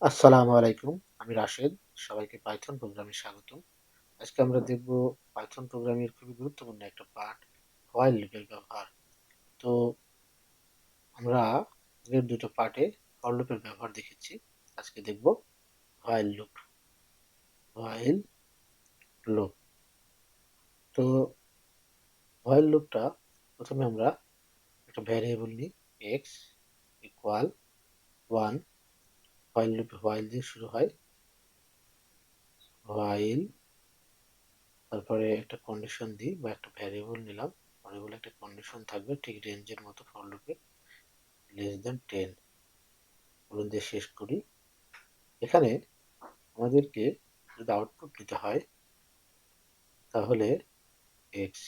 আসসালামু আলাইকুম। আমি রাশেদ। সবাইকে পাইথন প্রোগ্রামে স্বাগতম। আজকে আমরা দেখব পাইথন প্রোগ্রামের খুবই গুরুত্বপূর্ণ একটা পার্ট হোয়াইল লুপের ব্যবহার। তো আমরা আগের দুটো পার্টে ফর লুপের ব্যবহার দেখেছি। আজকে দেখব হোয়াইল লুপ। While loop. তো হোয়াইল লুপটা প্রথমে আমরা একটা ভ্যারিয়েবল নিই এক্স ইকুয়াল 1। হোয়াইল লুপে হোয়াইল দিয়ে শুরু হয়। হোয়াইল তারপরে একটা কন্ডিশন দিই বা একটা ভ্যারিয়েবল নিলাম। ভ্যারিয়েবলে একটা কন্ডিশন থাকবে ঠিক রেঞ্জের মতো ফর লুপে লেস দেন 10 বলুন দিয়ে শেষ করি। এখানে আমাদেরকে যদি আউটপুট নিতে হয় তাহলে এক্স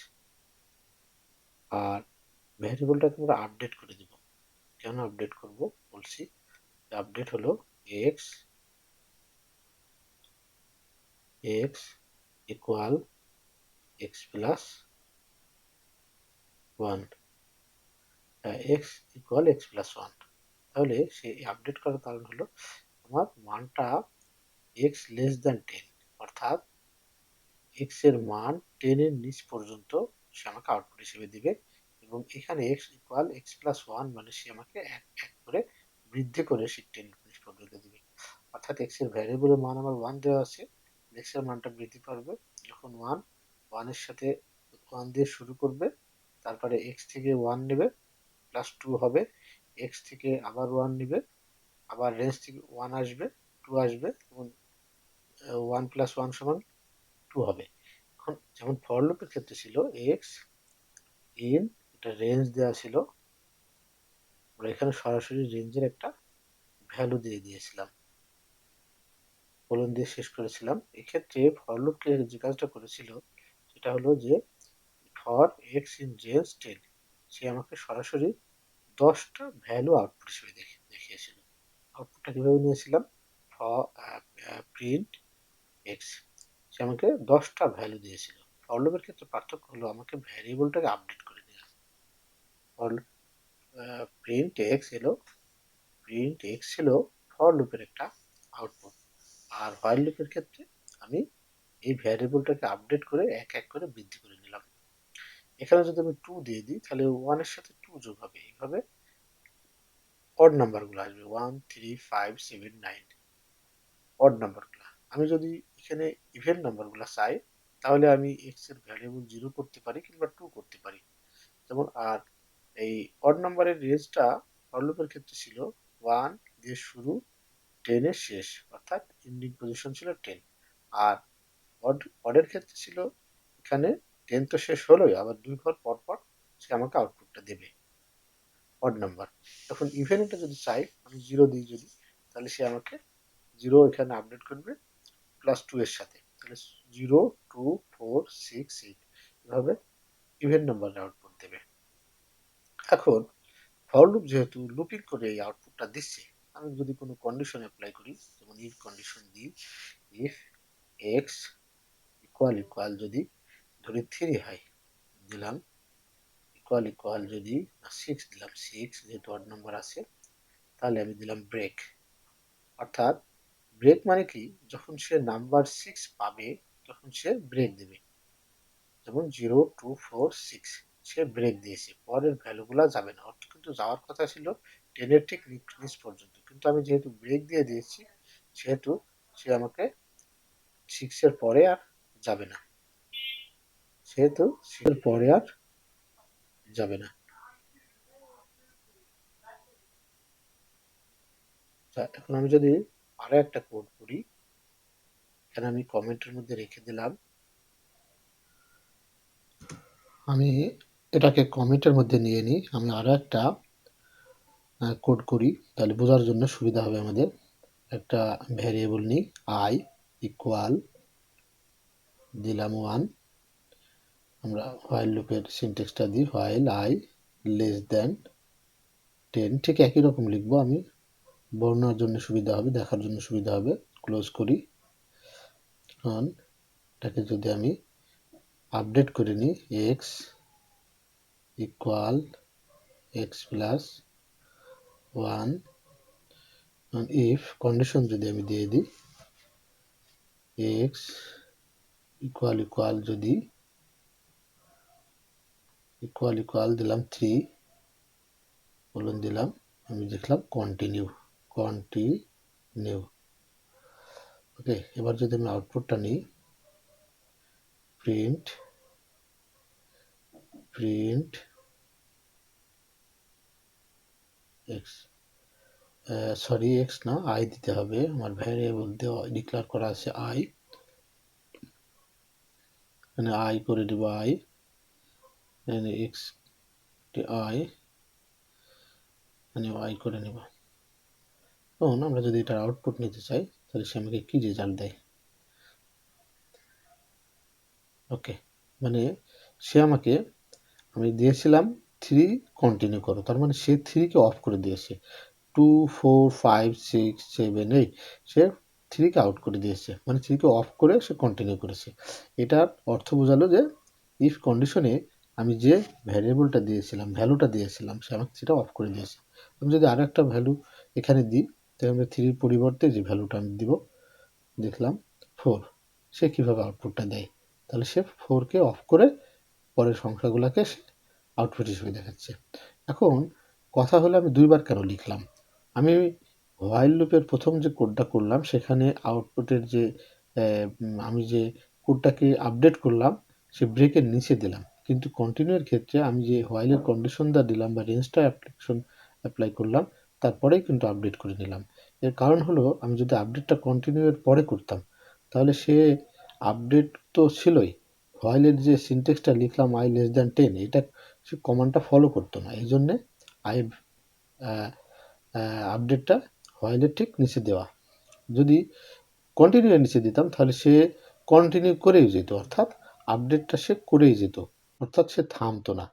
আর ভ্যারিয়েবলটাকে আমরা আপডেট করে দিব। কেন আপডেট করব বলছি। আপডেট হলো x x equal x plus 1, x equal x plus 1। তাহলে সে আপডেট করার কারণ হলো আমার মানটা এক্স লেস দেন 10, অর্থাৎ এক্স এর মান 10 এর নিচ পর্যন্ত সে আমাকে আউটপুট হিসেবে দিবে। এবং এখানে এক্স ইকুয়াল এক্স প্লাস 1 মানে সে আমাকে এক এক করে বৃদ্ধি করে সে 10 এর নিচ পর্যন্ত দিবে। অর্থাৎ এক্স এর ভ্যারিয়েবলের মান আমার 1 দেওয়া আছে, এক্স এর মানটা বৃদ্ধি পাবে যখন 1 এর সাথে 1 দিয়ে শুরু করবে, তারপরে এক্স থেকে 1 নেবে প্লাস 2 হবে, এক্স থেকে আবার 1 নেবে, আবার রেঞ্জ থেকে 1 আসবে, 2 আসবে এবং 1 প্লাস 1 সমান 2 হবে। এখন যেমন ফর লুপের ক্ষেত্রে ছিল এক্স ইন, এটা রেঞ্জ দেওয়া ছিল, আমরা এখানে সরাসরি রেঞ্জের একটা ভ্যালু দিয়ে দিয়েছিলাম, কোলন দিয়ে শেষ করেছিলাম। এক্ষেত্রে ফর লুপ যে কাজটা করেছিল সেটা হলো যে ফর এক্স ইন রেঞ্জ 10 সে আমাকে সরাসরি 10টা ভ্যালু আউটপুট হিসেবে দেখিয়েছিল। আউটপুটটা কিভাবে নিয়েছিলাম, ফর প্রিন্ট এক্স, সে আমাকে 10টা ভ্যালু দিয়েছিল। ফর লুপের ক্ষেত্রে পার্থক্য হলো আমাকে ভ্যারিয়েবলটাকে আপডেট করে দেওয়া। ফর প্রিন্ট এক্স এলো, প্রিন্ট এক্স ছিল ফর লুপের একটা আউটপুট। আর হোয়াইল লুপের ক্ষেত্রে আমি এই ভ্যারিয়েবলটাকে আপডেট করে এক এক করে বৃদ্ধি করে নিলাম। এখানে যদি আমি 2 দিয়ে দিই তাহলে 1 এর সাথে 2 যোগ হবে, এইভাবে অড নাম্বারগুলো আসবে 1 3 5 7 9 অড নাম্বারগুলো। আমি যদি এখানে ইভেন নাম্বারগুলো চাই তাহলে আমি এক্স এর ভ্যারিয়েবল 0 করতে পারি কিংবা 2 করতে পারি। যেমন আর এই অড নাম্বারের রেঞ্জটা ফর লুপের ক্ষেত্রে ছিল 1 দিয়ে শুরু 10 এর শেষ, অর্থাৎ এন্ডিং পজিশন ছিল 10। আর অডের ক্ষেত্রে ছিল এখানে 10 তো শেষ হলোই, আবার 2 ঘর পর পর সে আমাকে আউটপুটটা দেবে অড নাম্বার। এখন ইভেনটা যদি চাই আমি 0 দিই যদি, তাহলে সে আমাকে 0 এখানে আপডেট করবে প্লাস 2 এর সাথে, তাহলে 0 2 4 6 8 এভাবে ইভেন নাম্বার আউটপুট দেবে। এখন ফর লুপ যেহেতু লুপিং করে এই আউটপুটটা দিচ্ছে, আমি যদি কোনো কন্ডিশন অ্যাপ্লাই করি, যেমন ইফ কন্ডিশন দিই, ইফ এক্স ইকুয়াল ইকুয়াল যদি ধরি 3 হয় দিলাম, ইকুয়াল ইকুয়াল যদি 6 দিলাম, 6 যেহেতু অড নাম্বার আছে, তাহলে আমি দিলাম ব্রেক। অর্থাৎ ব্রেক মানে কি, যখন সে নাম্বার 6 পাবে তখন সে ব্রেক দেবে। যেমন 0 2 4 6 সে ব্রেক দিয়েছে, পরের ভ্যালুগুলো যাবে না, অর্থাৎ কিন্তু যাওয়ার কথা ছিল 10 এর ঠিক নিচ পর্যন্ত, কিন্তু আমি যেহেতু ব্রেক দিয়ে দিয়েছি সেহেতু সে আমাকে 6 এর পরে আর যাবে না, সেহেতু 6 এর পরে আর যাবে না। এখন আমি যদি আরো একটা কোড করি, এখানে আমি কমেন্টের মধ্যে রেখে দিলাম, আমি এটাকে কমেন্টের মধ্যে নিয়ে নিই, আমি আরো একটা কোড করি তাহলে বোঝার জন্য সুবিধা হবে আমাদের। একটা ভ্যারিয়েবল নিই আই ইকুয়াল দিলাম 1, আমরা হোয়াইল লুপের সিনট্যাক্সটা দিই হোয়াইল আই লেস দেন 10, ঠিক একই রকম লিখবো আমি, বর্ণনার জন্য সুবিধা হবে, দেখার জন্য সুবিধা হবে। ক্লোজ করি। এখন এটাকে যদি আমি আপডেট করে নিই, x equal x plus 1, if condition যদি আমি দিয়ে দিই এক্স ইকুয়াল যদি ইকুয়াল দিলাম 3 বলুন দিলাম, আমি দেখলাম কন্টিনিউ। ওকে, এবার যদি আমি আউটপুটটা নিই প্রিন্ট এক্স, সরি এক্স না আই দিতে হবে, আমার ভ্যারিয়েবল দেওয়া ডিক্লেয়ার করা আছে আই, এখানে আই করে দিব আই, এখানে এক্স আই, এখানে আই করে নেব। এখন আমরা যদি এটার আউটপুট নিতে চাই তাহলে সে আমাকে কি রেজাল্ট দেয়। ওকে, মানে সে আমাকে, আমি দিয়েছিলাম 3 কন্টিনিউ করো, তার মানে সে 3 কে অফ করে দিয়েছে। 2 4 5 6 7 8 সে 3 কে আউট করে দিয়েছে, মানে 3 কে অফ করে সে কন্টিনিউ করেছে। এটার অর্থ বোঝালো যে ইফ কন্ডিশনে আমি যে ভ্যারিয়েবলটা দিয়েছিলাম, ভ্যালুটা দিয়েছিলাম, সে আমাকে সেটা অফ করে দিয়েছে। আমি যদি আরো একটা ভ্যালু এখানে দিই তাহলে আমরা 3 পরিবর্তে যে ভ্যালুটা আমি দিব, দেখলাম 4, সে কিভাবে আউটপুটটা দেয়, তাহলে সে 4 কে অফ করে পরের সংখ্যাগুলোকে সে আউটপুট হিসেবে দেখাচ্ছে। এখন কথা হলো আমি দুইবার কেন লিখলাম, আমি হোয়াইল লুপের প্রথম যে কোডটা করলাম সেখানে আউটপুটের যে আমি যে কোডটাকে আপডেট করলাম সে ব্রেকের নিচে দিলাম, কিন্তু কন্টিনিউর ক্ষেত্রে আমি যে হোয়াইলের কন্ডিশনটা দিলাম বা রেঞ্জটা অ্যাপ্লাই করলাম তারপরেই কিন্তু আপডেট করে নিলাম। এর কারণ হলো আমি যদি আপডেটটা কন্টিনিউয়ের পরে করতাম তাহলে সে আপডেট তো ছিলই, হোয়াইলের যে সিনট্যাক্সটা লিখলাম আই লেস দ্যান 10 এটা সে কমান্ডটা ফলো করতো না, এই জন্যে আই আপডেটটা হোয়াইলের ঠিক নিচে দেওয়া। যদি কন্টিনিউ এর নিচে দিতাম তাহলে সে কন্টিনিউ করেই যেত, অর্থাৎ আপডেটটা সে করেই যেত, অর্থাৎ সে থামতো না।